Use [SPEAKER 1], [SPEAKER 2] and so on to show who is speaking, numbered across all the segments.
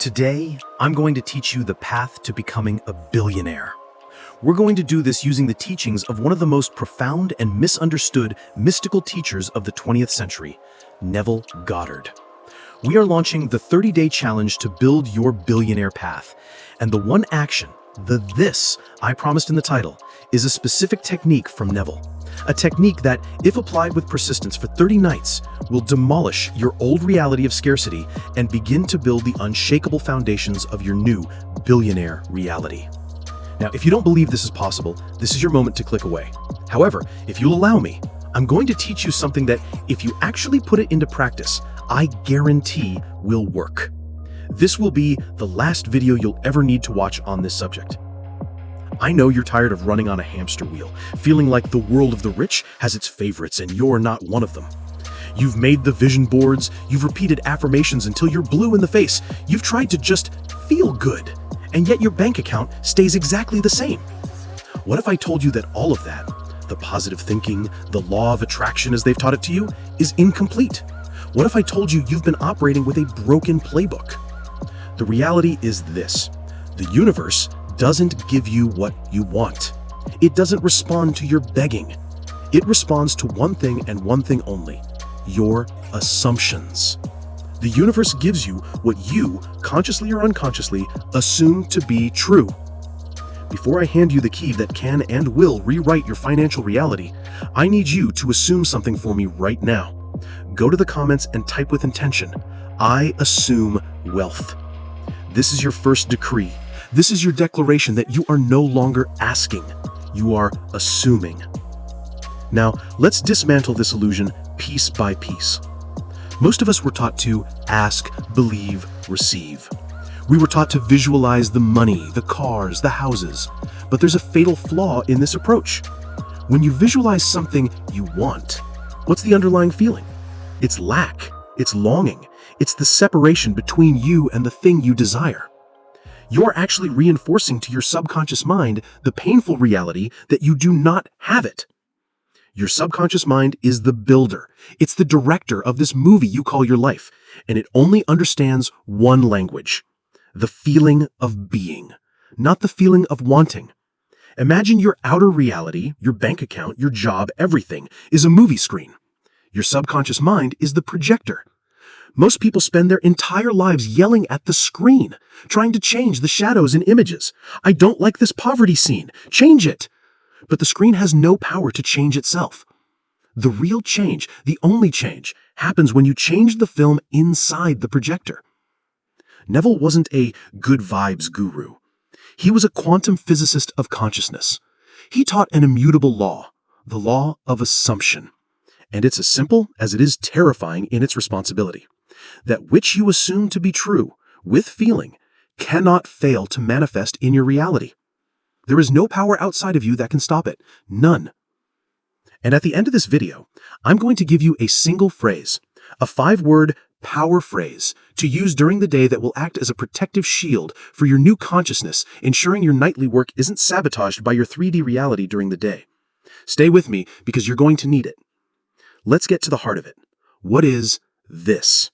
[SPEAKER 1] Today, I'm going to teach you the path to becoming a billionaire. We're going to do this using the teachings of one of the most profound and misunderstood mystical teachers of the 20th century, Neville Goddard. We are launching the 30-day challenge to build your billionaire path. And the one action, the this, I promised in the title, is a specific technique from Neville. A technique that, if applied with persistence for 30 nights, will demolish your old reality of scarcity and begin to build the unshakable foundations of your new billionaire reality. Now, if you don't believe this is possible, this is your moment to click away. However, if you'll allow me, I'm going to teach you something that, if you actually put it into practice, I guarantee will work. This will be the last video you'll ever need to watch on this subject. I know you're tired of running on a hamster wheel, feeling like the world of the rich has its favorites and you're not one of them. You've made the vision boards, you've repeated affirmations until you're blue in the face, you've tried to just feel good, and yet your bank account stays exactly the same. What if I told you that all of that, the positive thinking, the law of attraction as they've taught it to you, is incomplete? What if I told you you've been operating with a broken playbook? The reality is this: the universe doesn't give you what you want. It doesn't respond to your begging. It responds to one thing and one thing only: your assumptions. The universe gives you what you, consciously or unconsciously, assume to be true. Before I hand you the key that can and will rewrite your financial reality, I need you to assume something for me right now. Go to the comments and type with intention: I assume wealth. This is your first decree. This is your declaration that you are no longer asking, you are assuming. Now, let's dismantle this illusion piece by piece. Most of us were taught to ask, believe, receive. We were taught to visualize the money, the cars, the houses. But there's a fatal flaw in this approach. When you visualize something you want, what's the underlying feeling? It's lack, it's longing, it's the separation between you and the thing you desire. You're actually reinforcing to your subconscious mind the painful reality that you do not have it. Your subconscious mind is the builder. It's the director of this movie you call your life, and it only understands one language: the feeling of being, not the feeling of wanting. Imagine your outer reality, your bank account, your job, everything is a movie screen. Your subconscious mind is the projector. Most people spend their entire lives yelling at the screen, trying to change the shadows and images. I don't like this poverty scene. Change it. But the screen has no power to change itself. The real change, the only change, happens when you change the film inside the projector. Neville wasn't a good vibes guru. He was a quantum physicist of consciousness. He taught an immutable law, the law of assumption. And it's as simple as it is terrifying in its responsibility. That which you assume to be true, with feeling, cannot fail to manifest in your reality. There is no power outside of you that can stop it. None. And at the end of this video, I'm going to give you a single phrase, a 5-word power phrase to use during the day that will act as a protective shield for your new consciousness, ensuring your nightly work isn't sabotaged by your 3D reality during the day. Stay with me because you're going to need it. Let's get to the heart of it. What is this?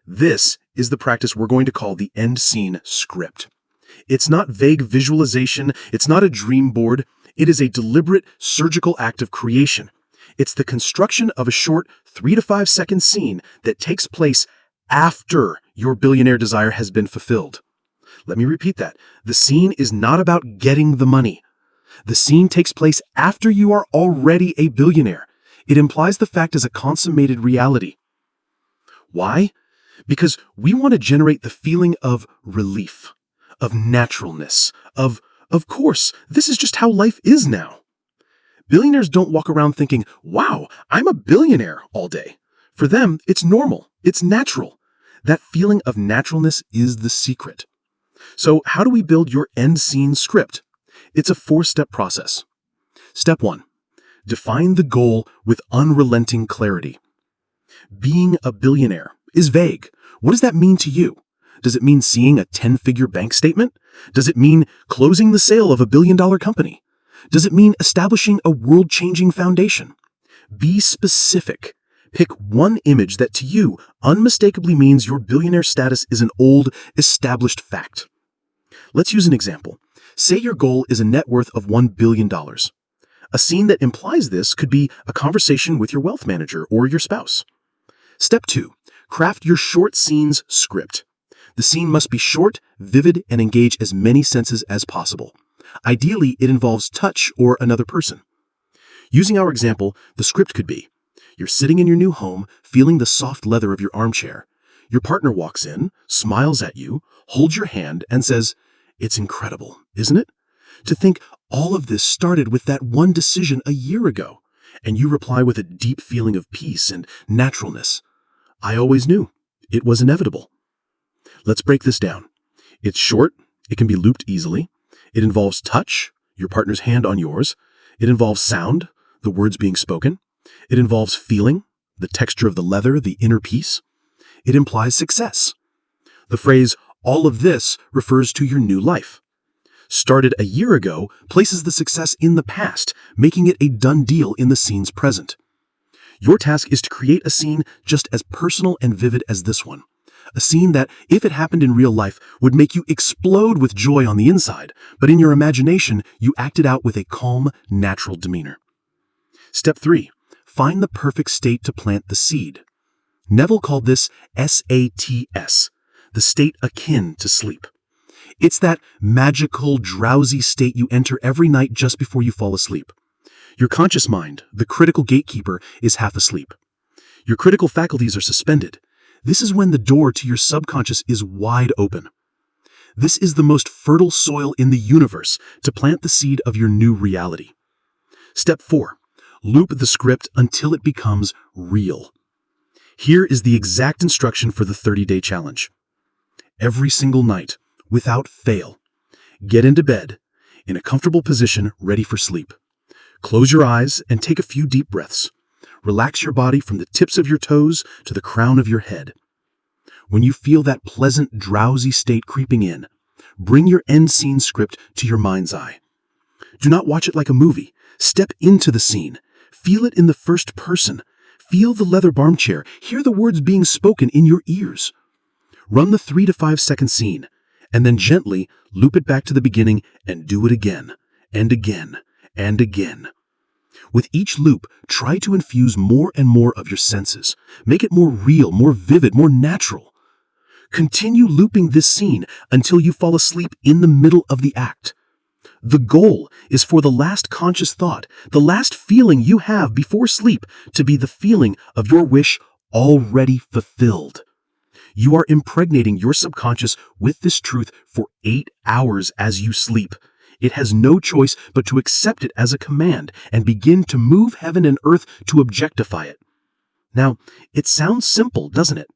[SPEAKER 1] This is the practice we're going to call the end scene script. It's not vague visualization. It's not a dream board. It is a deliberate surgical act of creation. It's the construction of a short 3 to 5 second scene that takes place after your billionaire desire has been fulfilled. Let me repeat that. The scene is not about getting the money. The scene takes place after you are already a billionaire. It implies the fact as a consummated reality. Why? Because we want to generate the feeling of relief, of naturalness, of course, this is just how life is now. Billionaires don't walk around thinking, wow, I'm a billionaire all day. For them, it's normal, it's natural. That feeling of naturalness is the secret. So how do we build your end scene script? It's a 4-step process. Step 1. Define the goal with unrelenting clarity. Being a billionaire is vague. What does that mean to you? Does it mean seeing a 10-figure bank statement? Does it mean closing the sale of a billion-dollar company? Does it mean establishing a world-changing foundation? Be specific. Pick one image that to you unmistakably means your billionaire status is an old, established fact. Let's use an example. Say your goal is a net worth of $1 billion. A scene that implies this could be a conversation with your wealth manager or your spouse. Step 2. Craft your short scenes script. The scene must be short, vivid, and engage as many senses as possible. Ideally, it involves touch or another person. Using our example, the script could be: you're sitting in your new home, feeling the soft leather of your armchair. Your partner walks in, smiles at you, holds your hand, and says, "It's incredible, isn't it? To think all of this started with that one decision a year ago." And you reply with a deep feeling of peace and naturalness. "I always knew. It was inevitable." Let's break this down. It's short. It can be looped easily. It involves touch, your partner's hand on yours. It involves sound, the words being spoken. It involves feeling, the texture of the leather, the inner peace. It implies success. The phrase, "all of this," refers to your new life. Started a year ago places the success in the past, making it a done deal in the scene's present. Your task is to create a scene just as personal and vivid as this one. A scene that, if it happened in real life, would make you explode with joy on the inside, but in your imagination, you act it out with a calm, natural demeanor. Step 3. Find the perfect state to plant the seed. Neville called this SATS, the state akin to sleep. It's that magical, drowsy state you enter every night just before you fall asleep. Your conscious mind, the critical gatekeeper, is half asleep. Your critical faculties are suspended. This is when the door to your subconscious is wide open. This is the most fertile soil in the universe to plant the seed of your new reality. Step 4. Loop the script until it becomes real. Here is the exact instruction for the 30-day challenge. Every single night, without fail, get into bed, in a comfortable position, ready for sleep. Close your eyes and take a few deep breaths. Relax your body from the tips of your toes to the crown of your head. When you feel that pleasant, drowsy state creeping in, bring your end scene script to your mind's eye. Do not watch it like a movie. Step into the scene. Feel it in the first person. Feel the leather armchair. Hear the words being spoken in your ears. Run the 3 to 5 second scene, and then gently loop it back to the beginning and do it again, and again, and again. With each loop, try to infuse more and more of your senses. Make it more real, more vivid, more natural. Continue looping this scene until you fall asleep in the middle of the act. The goal is for the last conscious thought, the last feeling you have before sleep, to be the feeling of your wish already fulfilled. You are impregnating your subconscious with this truth for 8 hours as you sleep. It has no choice but to accept it as a command and begin to move heaven and earth to objectify it. Now, it sounds simple, doesn't it?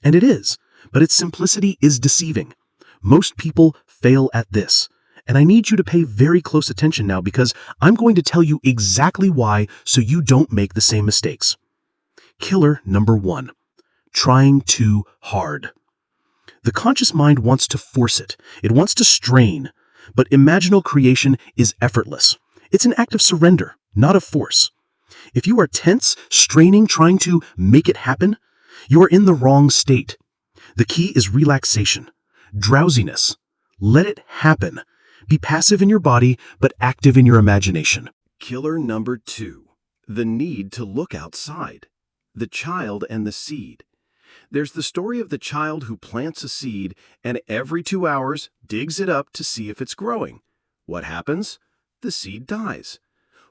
[SPEAKER 1] And it is, but its simplicity is deceiving. Most people fail at this. And I need you to pay very close attention now, because I'm going to tell you exactly why so you don't make the same mistakes. Killer number 1. Trying too hard. The conscious mind wants to force it. It wants to strain. But imaginal creation is effortless. It's an act of surrender, not of force. If you are tense, straining, trying to make it happen, you are in the wrong state. The key is relaxation, drowsiness. Let it happen. Be passive in your body, but active in your imagination. Killer number 2. The need to look outside. The child and the seed. There's the story of the child who plants a seed and every 2 hours digs it up to see if it's growing. What happens? The seed dies.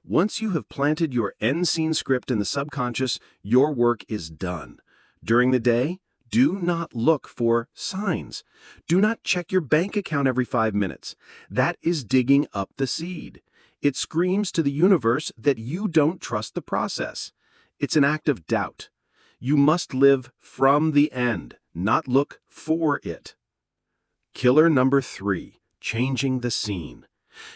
[SPEAKER 1] Once you have planted your end scene script in the subconscious, your work is done. During the day, do not look for signs. Do not check your bank account every 5 minutes. That is digging up the seed. It screams to the universe that you don't trust the process. It's an act of doubt. You must live from the end, not look for it. Killer number 3, changing the scene.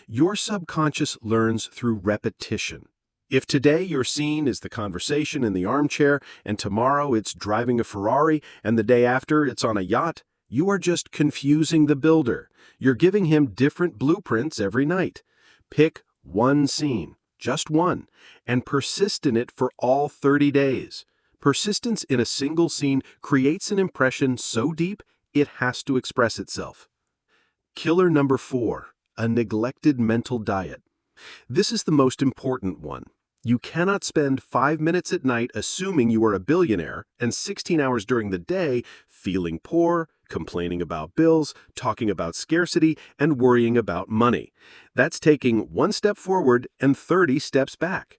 [SPEAKER 1] Your subconscious learns through repetition. If today your scene is the conversation in the armchair, and tomorrow it's driving a Ferrari, and the day after it's on a yacht, you are just confusing the builder. You're giving him different blueprints every night. Pick one scene, just one, and persist in it for all 30 days. Persistence in a single scene creates an impression so deep it has to express itself. Killer number 4, a neglected mental diet. This is the most important one. You cannot spend 5 minutes at night assuming you are a billionaire and 16 hours during the day feeling poor, complaining about bills, talking about scarcity, and worrying about money. That's taking 1 step forward and 30 steps back.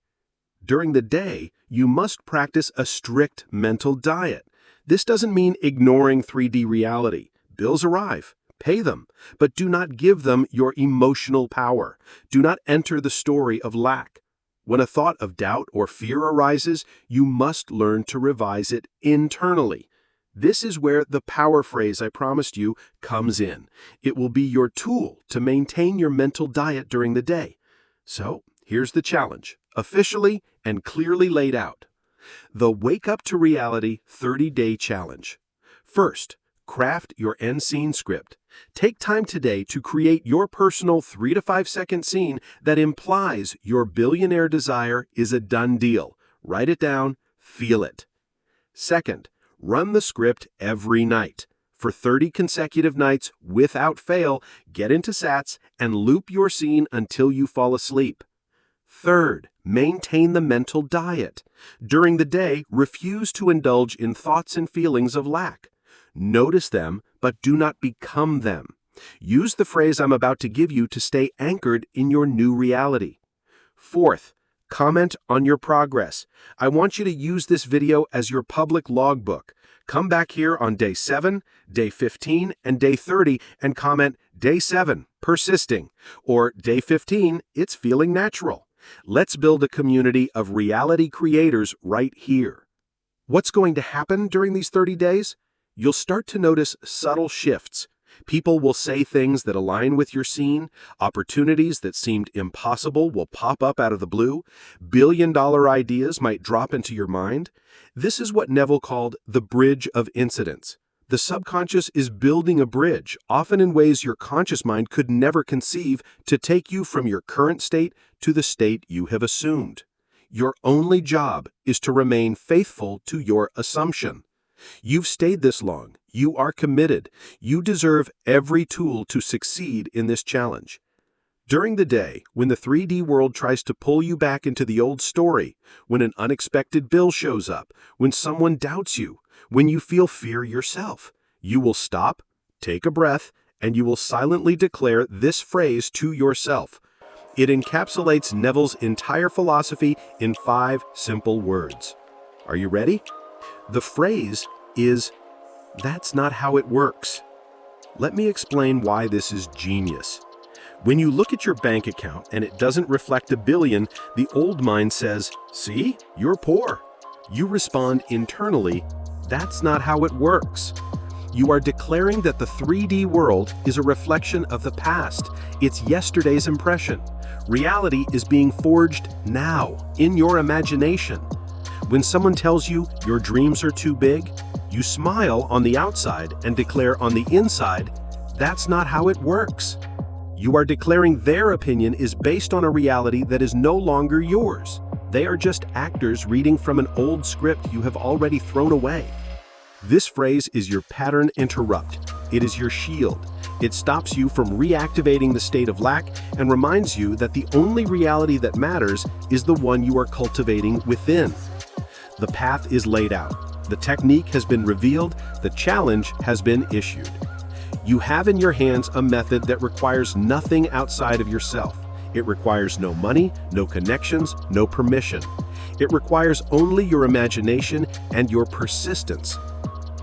[SPEAKER 1] During the day, you must practice a strict mental diet. This doesn't mean ignoring 3D reality. Bills arrive. Pay them, but do not give them your emotional power. Do not enter the story of lack. When a thought of doubt or fear arises, you must learn to revise it internally. This is where the power phrase I promised you comes in. It will be your tool to maintain your mental diet during the day. So, here's the challenge, officially and clearly laid out. The Wake Up to Reality 30-Day Challenge. First, craft your end scene script. Take time today to create your personal 3 to 5 second scene that implies your billionaire desire is a done deal. Write it down, feel it. Second, run the script every night. For 30 consecutive nights, without fail, get into SATs and loop your scene until you fall asleep. Third, maintain the mental diet. During the day, refuse to indulge in thoughts and feelings of lack. Notice them, but do not become them. Use the phrase I'm about to give you to stay anchored in your new reality. Fourth, comment on your progress. I want you to use this video as your public logbook. Come back here on day 7, day 15, and day 30 and comment, day 7, persisting, or day 15, it's feeling natural. Let's build a community of reality creators right here. What's going to happen during these 30 days? You'll start to notice subtle shifts. People will say things that align with your scene. Opportunities that seemed impossible will pop up out of the blue. Billion-dollar ideas might drop into your mind. This is what Neville called the bridge of incidents. The subconscious is building a bridge, often in ways your conscious mind could never conceive, to take you from your current state to the state you have assumed. Your only job is to remain faithful to your assumption. You've stayed this long. You are committed. You deserve every tool to succeed in this challenge. During the day, when the 3D world tries to pull you back into the old story, when an unexpected bill shows up, when someone doubts you, when you feel fear yourself, you will stop, take a breath, and you will silently declare this phrase to yourself. It encapsulates Neville's entire philosophy in 5 simple words. Are you ready? The phrase is, "That's not how it works." Let me explain why this is genius. When you look at your bank account and it doesn't reflect $1 billion, the old mind says, "See, you're poor." You respond internally, "That's not how it works." You are declaring that the 3D world is a reflection of the past. It's yesterday's impression. Reality is being forged now, in your imagination. When someone tells you your dreams are too big, you smile on the outside and declare on the inside, "That's not how it works." You are declaring their opinion is based on a reality that is no longer yours. They are just actors reading from an old script you have already thrown away. This phrase is your pattern interrupt. It is your shield. It stops you from reactivating the state of lack and reminds you that the only reality that matters is the one you are cultivating within. The path is laid out. The technique has been revealed. The challenge has been issued. You have in your hands a method that requires nothing outside of yourself. It requires no money, no connections, no permission. It requires only your imagination and your persistence.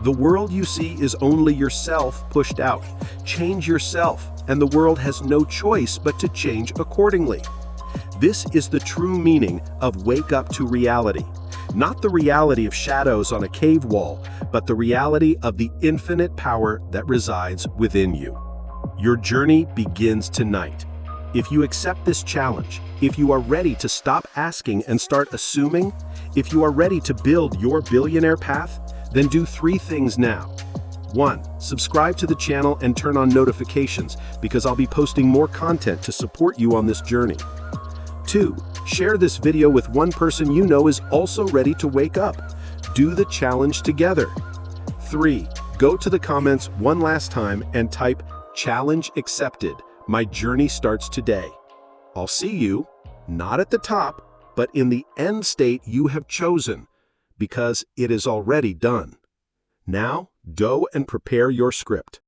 [SPEAKER 1] The world you see is only yourself pushed out. Change yourself, and the world has no choice but to change accordingly. This is the true meaning of wake up to reality. Not the reality of shadows on a cave wall, but the reality of the infinite power that resides within you. Your journey begins tonight. If you accept this challenge, if you are ready to stop asking and start assuming, if you are ready to build your billionaire path, then do 3 things now. 1. Subscribe to the channel and turn on notifications because I'll be posting more content to support you on this journey. 2. Share this video with one person you know is also ready to wake up.
[SPEAKER 2] do the challenge together. 3. Go to the comments one last time and type "Challenge accepted. My journey starts today." I'll see you, not at the top, but in the end state you have chosen, because it is already done. Now, go and prepare your script.